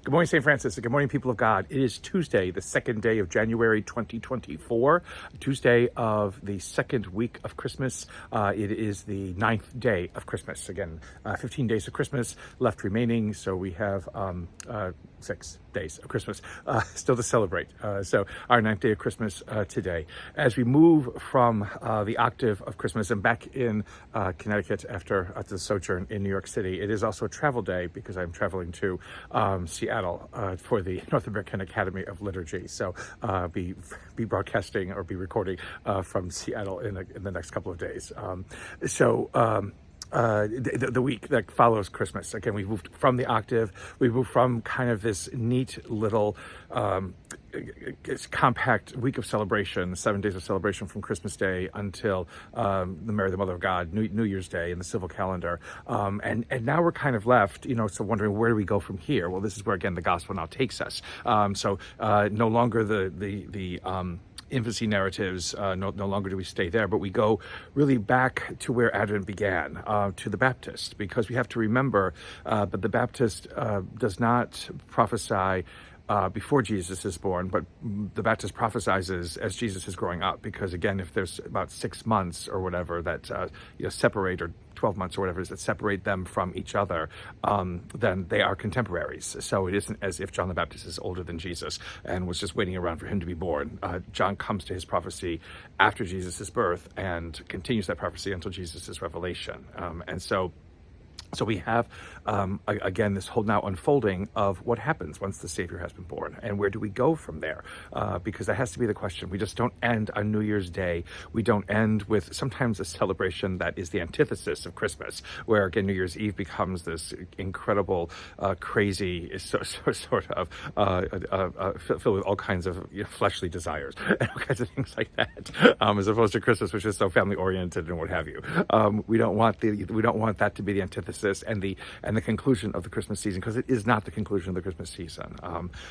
Good morning, St. Francis. Good morning, people of God. It is Tuesday, the second day of January 2024, Tuesday of the second week of Christmas. It is the 9th day of Christmas. Again, 15 days of Christmas left remaining, so we have 6 days of Christmas still to celebrate. So our 9th day of Christmas today. As we move from the octave of Christmas and back in Connecticut after the sojourn in New York City, it is also a travel day because I'm traveling to Seattle for the North American Academy of Liturgy. So be broadcasting or be recording from Seattle in the next couple of days. The week that follows Christmas. Again, we moved from the octave. We moved from kind of this neat little compact week of celebration, 7 days of celebration from Christmas Day until the Mary, the Mother of God, New Year's Day in the civil calendar. And now we're kind of left, so wondering, where do we go from here? Well, this is where, again, the gospel now takes us. No longer the infancy narratives, no longer do we stay there, but we go really back to where Advent began, to the Baptist, because we have to remember that the Baptist does not prophesy before Jesus is born, but the Baptist prophesizes as Jesus is growing up, because again, if there's about 6 months or whatever that separate, or 12 months or whatever it is that separate them from each other, then they are contemporaries. So it isn't as if John the Baptist is older than Jesus and was just waiting around for him to be born. John comes to his prophecy after Jesus' birth and continues that prophecy until Jesus' revelation. So we have, again, this whole now unfolding of what happens once the Savior has been born, and where do we go from there? Because that has to be the question. We just don't end on New Year's Day. We don't end with sometimes a celebration that is the antithesis of Christmas, where, again, New Year's Eve becomes this incredible, crazy, sort of filled with all kinds of fleshly desires and all kinds of things like that, as opposed to Christmas, which is so family-oriented and what have you. We don't want that to be the antithesis and the conclusion of the Christmas season, because it is not the conclusion of the Christmas season.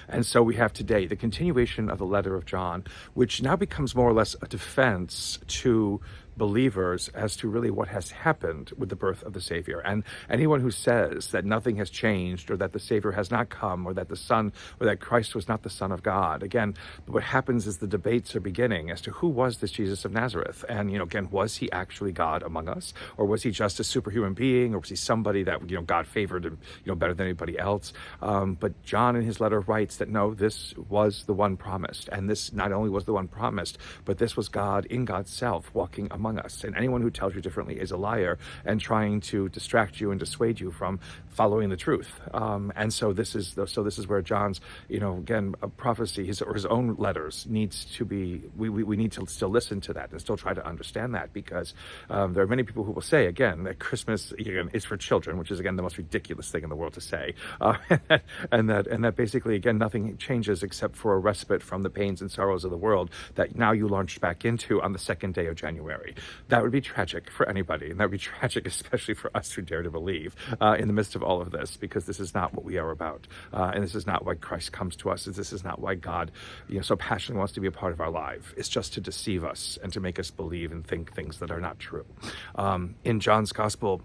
And so we have today the continuation of the letter of John, which now becomes more or less a defense to believers as to really what has happened with the birth of the Savior. And anyone who says that nothing has changed, or that the Savior has not come, or that the Son, or that Christ was not the Son of God, again, what happens is the debates are beginning as to who was this Jesus of Nazareth. And, again, was he actually God among us, or was he just a superhuman being, or was he somebody that, God favored him, better than anybody else? But John in his letter writes that no, this was the one promised. And this not only was the one promised, but this was God in God's self walking among us. And anyone who tells you differently is a liar and trying to distract you and dissuade you from following the truth. And so this is where John's, again, a prophecy, his own letters needs to be, we need to still listen to that and still try to understand that, because there are many people who will say, again, that Christmas is for children, which is, again, the most ridiculous thing in the world to say. And that basically, again, nothing changes except for a respite from the pains and sorrows of the world that now you launched back into on the second day of January. That would be tragic for anybody, and that would be tragic especially for us who dare to believe in the midst of all of this, because this is not what we are about, and this is not why Christ comes to us. This is not why God so passionately wants to be a part of our life. It's just to deceive us and to make us believe and think things that are not true. In John's Gospel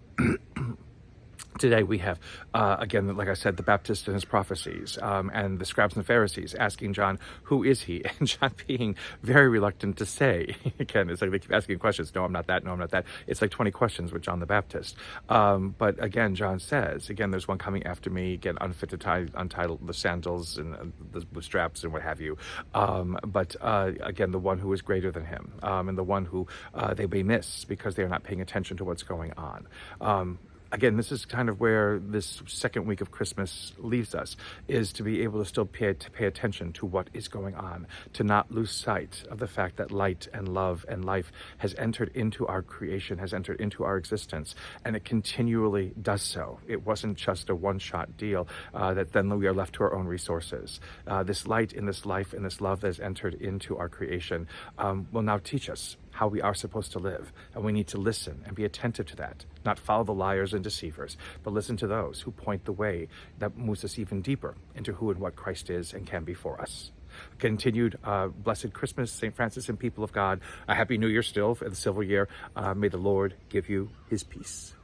today we have, again, like I said, the Baptist and his prophecies, and the scribes and the Pharisees asking John, who is he? And John being very reluctant to say. Again, it's like they keep asking questions. No, I'm not that. No, I'm not that. It's like 20 questions with John the Baptist. But again, John says, again, there's one coming after me, again, unfit to untie the sandals and the straps and what have you. But again, the one who is greater than him, and the one who they may miss because they are not paying attention to what's going on. Again, this is kind of where this second week of Christmas leaves us, is to be able to still pay attention to what is going on, to not lose sight of the fact that light and love and life has entered into our creation, has entered into our existence, and it continually does so. It wasn't just a one-shot deal that then we are left to our own resources. This light and this life and this love that has entered into our creation will now teach us how we are supposed to live. And we need to listen and be attentive to that, not follow the liars and deceivers, but listen to those who point the way that moves us even deeper into who and what Christ is and can be for us. Continued blessed Christmas, St. Francis and people of God. A happy New Year still for the civil year. May the Lord give you his peace.